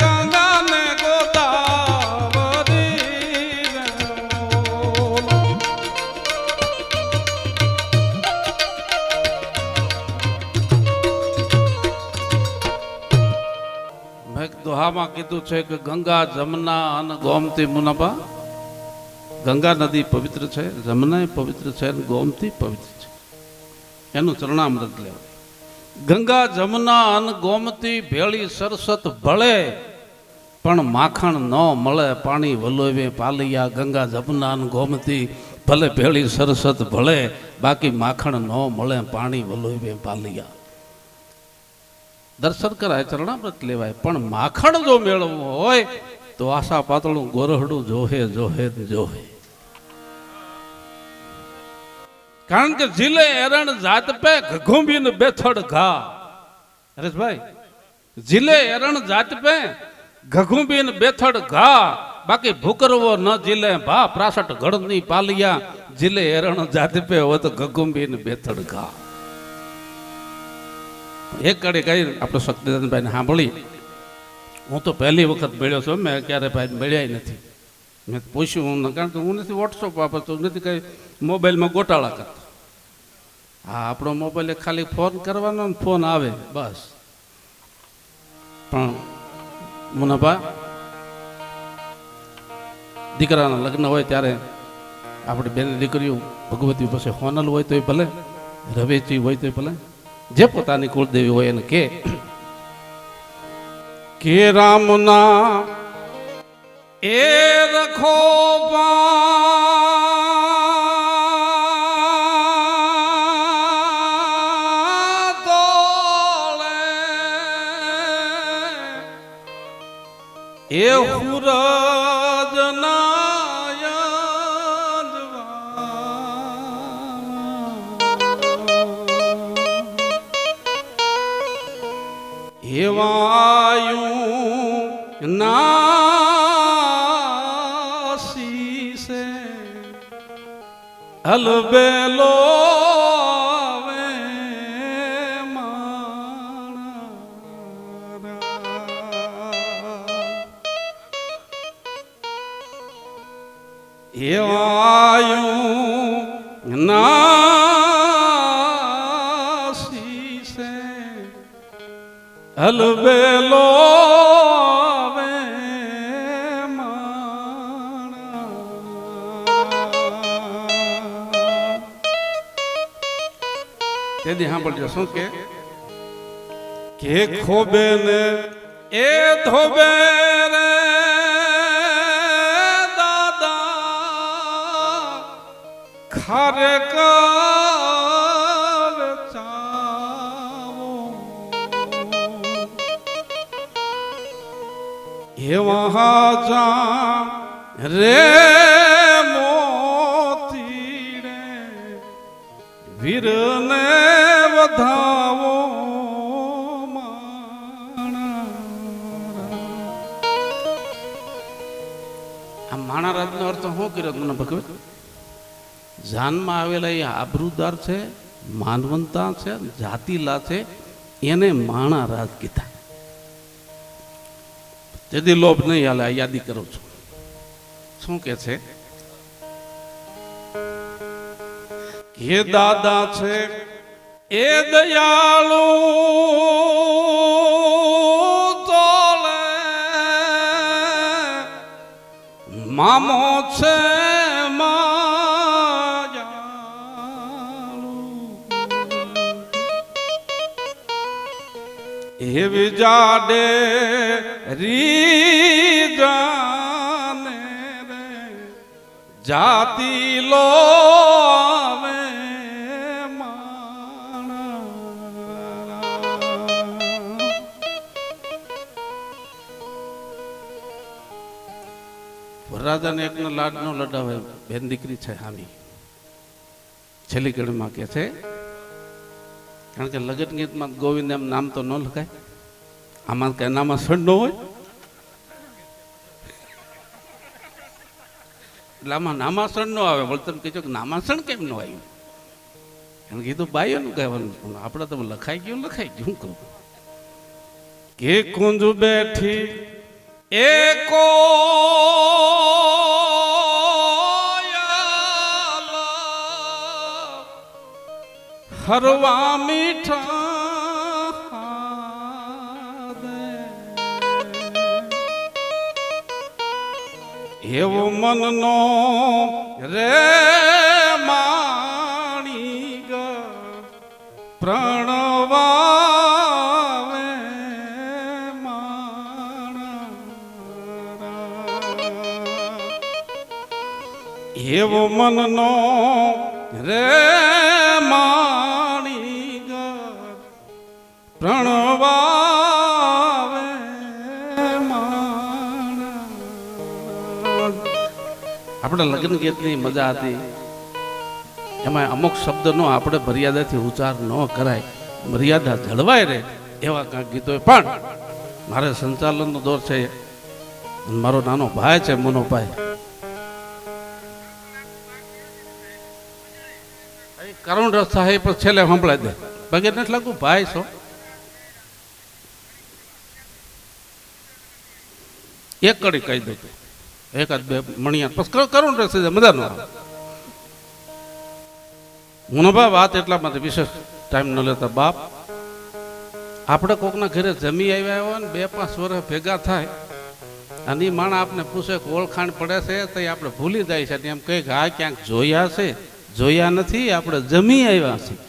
ગંગાને ગોદાવરી મેં દોહામાં કીધું છે કે ગંગા જમના અને ગોમતી મુનાબા ગંગા નદી પવિત્ર છે, જમના પવિત્ર છે અને ગોમતી પવિત્ર છે. એનું ચરણામૃત લેવું. ગંગા જમના અને ગોમતી ભેળી સરસત ભળે પણ માખણ ન મળે પાણી વલોવે પાલિયા. ગંગા જમના અને ગોમતી ભલે ભેળી સરસત ભળે બાકી માખણ ન મળે પાણી વલોવે પાલિયા. દર્શન કરાય, ચરણામૃત લેવાય, પણ માખણ જો મેળવવું હોય તો આશા પાતળું ગોરહડું જોહે જોહે જોહે. કારણ કે જીલે એરણ જાત પે ઘઘુંબીન બેથડ ઘા. હરેશભાઈ, જીલે એરણ જાત પે ઘઘુંબીન બેથડ ઘા બાકી ભૂકરવો ન જીલે ભા. પ્રાસટ ગળની પાલિયા જીલે એરણ જાત પે હોય તો ઘઘુંબીન બેથડ ઘા. એક કડી કઈ આપણે શક્તિદાનભાઈને સાંભળી. હું તો પહેલી વખત મળ્યો છું, મેં ક્યારે ભાઈ મળ્યા નથી. મેં પૂછ્યું, કારણ કે હું નથી વોટ્સઅપ વાપરતો, નથી કઈ મોબાઈલમાં ગોટાળા કરતો. હા, આપણો મોબાઈલ ખાલી ફોન કરવાનો ને ફોન આવે બસ. પણ મુનાભા દીકરાના લગ્ન હોય ત્યારે આપણી બેન દીકરીઓ ભગવતી પાસે હોનલ હોય તોય ભલે, રવેચી હોય તોય ભલે, જે પોતાની કુળદેવી હોય એને કે રામના એ રખો એ હુરજ એવાયું નાસી સે અલબેલો એવાયું નાસી સે અલબેલો તેથી સાંભળજો શું કે ખોબે ને એ ધોબે રે દાદા ખારે કર ચાવો એવા જા રે મોતી રે વીરને વધાવો માણા રાજનો અર્થ શું કર્યો મને ભગવત? જાનમાં આવેલા એ આબરૂદાર છે, માનવંતા છે, જાતિલા છે, એને માણા રાજ કીધા. તેથી લોભ નહીં હાલે. આ યાદી કરું છું. શું કે છે? હે દાદા છે એ દયાળુ મામો છે માયાળુ એવી જાડે રી જાને રે જાતિ લો આવે વરરાજાને એકનો લાડ નો લડાવે. બેન દીકરી છે હામી. છેલ્લી કડીમાં કે છે, કારણ કે લગ્ન ગીતમાં ગોવિંદ એમ નામ તો ન લખાય. આમાં કઈ નામાસણ ન હોય એટલે આમાં નામાસણ ન આવે. બોલ તમે કહેજો કે નામાસણ કેમ ન આવ્યું? કારણ કે એ તો બાઈઓનું કહેવાનું. આપણે તો લખાઈ ગયું શું કહું કે કુંજ બેઠી એકો હરવા મીઠા એવો મનનો રે માણી ગ પ્રણવાવે એવો મનનો રે માણી ગ પ્રણવાવે આપણે લગ્ન ગીતની મજા હતી. એમાં અમુક શબ્દનો આપણે મર્યાદાથી ઉચ્ચાર ન કરાય, મર્યાદા જળવાય રહે એવા કાંઈક ગીતો. પણ મારે સંચાલનનો દોર છે. મારો નાનો ભાઈ છે મોનોભાઈ, કરુણ રસ થાય પણ છેલ્લે સંભળાય દે. બાકી નથી લાગતું ભાઈ છો. એક કડી કહી દઉં, એકાદ બે મણિયા પછી કરુણ રસ મજા ન આવે. મોનોભાઈ વાત એટલા માટે વિશેષ ટાઈમ ન લેતા. બાપ આપણે કોકના ઘરે જમી આવ્યા હોય ને 2-5 વર્ષ ભેગા થાય અને એ માણસ આપને પૂછે કે ઓળખાણ પડે છે તો આપણે ભૂલી જાય છે. એમ કહે કે આ ક્યાંક જોયા છે, જોયા નથી, આપણે જમી આવ્યા છીએ.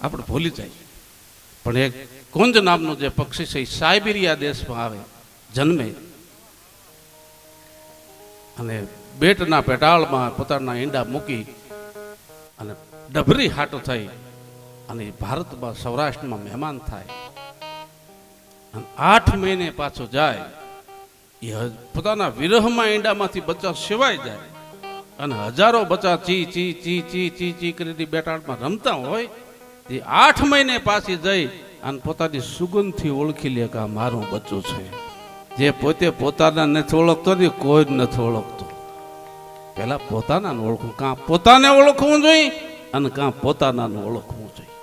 આપણે ભૂલી જાય. પણ એક કુંજ નામનું જે પક્ષી છે એ સાઇબિરિયા દેશમાં આવે, જન્મે અને બેટના પેટાળમાં પોતાના ઈંડા મૂકી અને ડભરી હાટો થઈ અને ભારતમાં સૌરાષ્ટ્રમાં મહેમાન થાય અને 8 મહિને પાછો જાય. એ પોતાના વિરહમાં ઈંડામાંથી બચ્ચા સેવાઈ જાય અને હજારો બચ્ચા ચી ચી ચી ચી ચી ચી કરીને બેટાળમાં રમતા હોય. એ 8 મહિને પાછી જઈ અને પોતાની સુગંધથી ઓળખી લે કે આ મારું બચ્ચું છે. જે પોતે પોતાના નથી ઓળખતો ને કોઈ જ નથી ઓળખતો. પેલા પોતાનાને ઓળખવું, કાં પોતાને ઓળખવું જોઈએ અને કાં પોતાનાને ઓળખવું જોઈએ.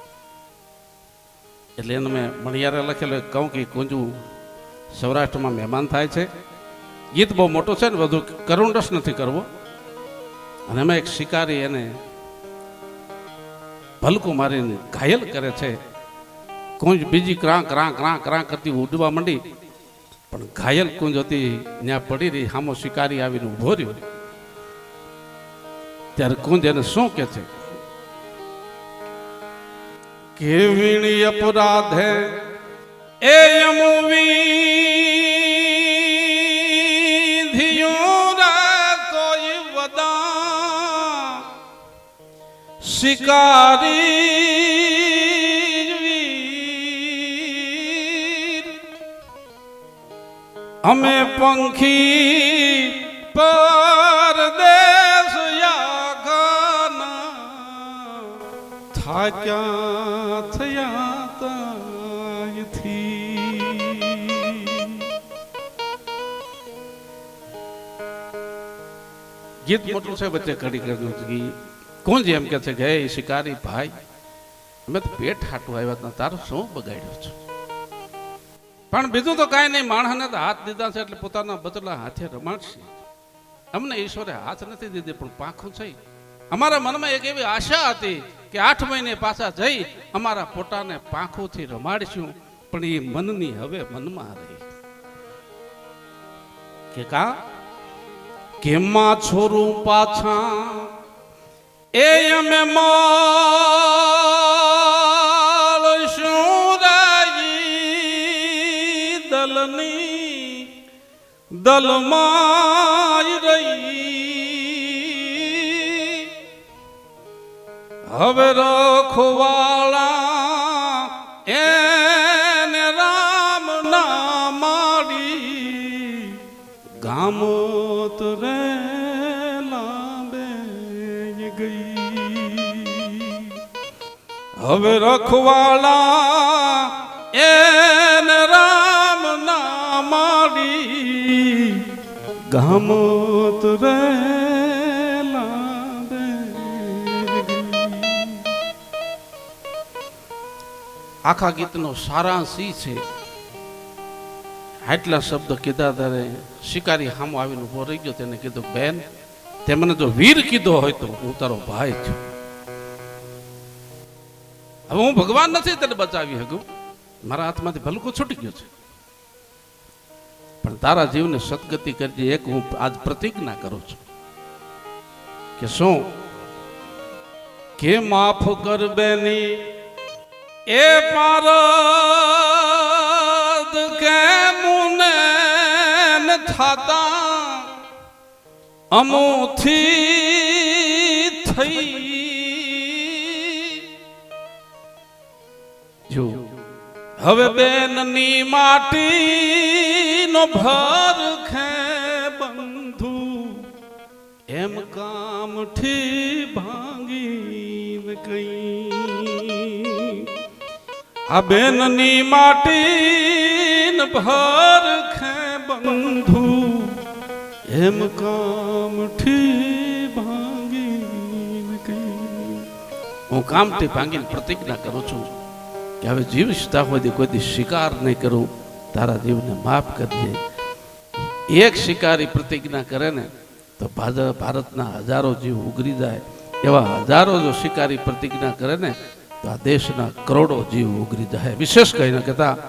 એટલે એને મેં મણિયારે લખેલું કહું કે કુંજવું સૌરાષ્ટ્રમાં મહેમાન થાય છે. ગીત બહુ મોટું છે ને, બધું કરુણ રસ નથી કરવો. અને એમાં એક શિકારી એને ભલકું મારીને ઘાયલ કરે છે. કુંજ બીજી ક્રાંક ક્રાંક ક્રાંક ક્રાંક કરતી ઉડવા માંડી, પણ ઘાયલ કુંજ હતી ત્યાં પડી રહી. સામો શિકારી આવીને ઉભો રહ્યો. ત્યારે કુંજ એને શું કે છે કે વીણી અપરાધે એ યમુવી કોઈ વદા શિકારી અમે પંખી પરદેશ યાગના થાક્યા થયા તાયથી ગીત મોટું છે વચ્ચે ઘડી ઘડી કોણ જે એમ કે છે કે હે શિકારી ભાઈ અમે તો પેટ હાટું આવ્યા હતા તારું શું બગાડ્યું છે પણ બીજું તો કાંઈ નહીં માણસને તો હાથ દીધા છે એટલે પોતાના બચલા હાથે રમાડશે અમને ઈશ્વરે હાથ નથી દીધી પણ પાંખું છે અમારા મનમાં એક એવી આશા હતી કે 8 મહિને પાછા જઈ અમારા પોતાને પાંખોથી રમાડશું પણ એ મનની હવે મનમાં રહી કે કા કેમાં છોરું પાછા એ અમે મળશું દલની દલમાં રહી હવે રખવાળા એને રામ ના માડી ગામત રે લાંબે ગઈ હવે રખવાળા એને રામ ના માડી ગામત રે લાંબે આખા ગીતનો સારાંશ ઈ છે આટલા શબ્દ કીધા ત્યારે શિકારી સામો આવીને ઉભો રહી ગયો તેને કીધું બેન તે મને જો વીર કીધો હોય તો હું તારો ભાઈ છું હવે હું ભગવાન નથી તને બચાવી શકું મારા હાથમાંથી ભલકું છૂટી ગયું છે પણ તારા જીવને સદગતિ કરજે એક હું આજ પ્રતિજ્ઞા કરું છું કે શું કે માફ કર બેની એ પારદ કે મુને થાતા અમોથી થઈ જો હવે બેનની માટીનો ભર ખે બંધુ એમ કામથી ભાંગી કઈ આ બેનની માટીને ભર ખે બંધુ એમ કામથી ભાંગી કઈ હું કામથી ભાંગીને પ્રતિજ્ઞા કરું છું કે હવે જીવતા હોય કોઈ દી શિકાર નહીં કરું તારા જીવને માફ કરજે એક શિકારી પ્રતિજ્ઞા કરે ને તો ભારતના હજારો જીવ ઉગરી જાય એવા હજારો જો શિકારી પ્રતિજ્ઞા કરે ને તો આ દેશના કરોડો જીવ ઉગરી જાય વિશેષ કહીને કહેતા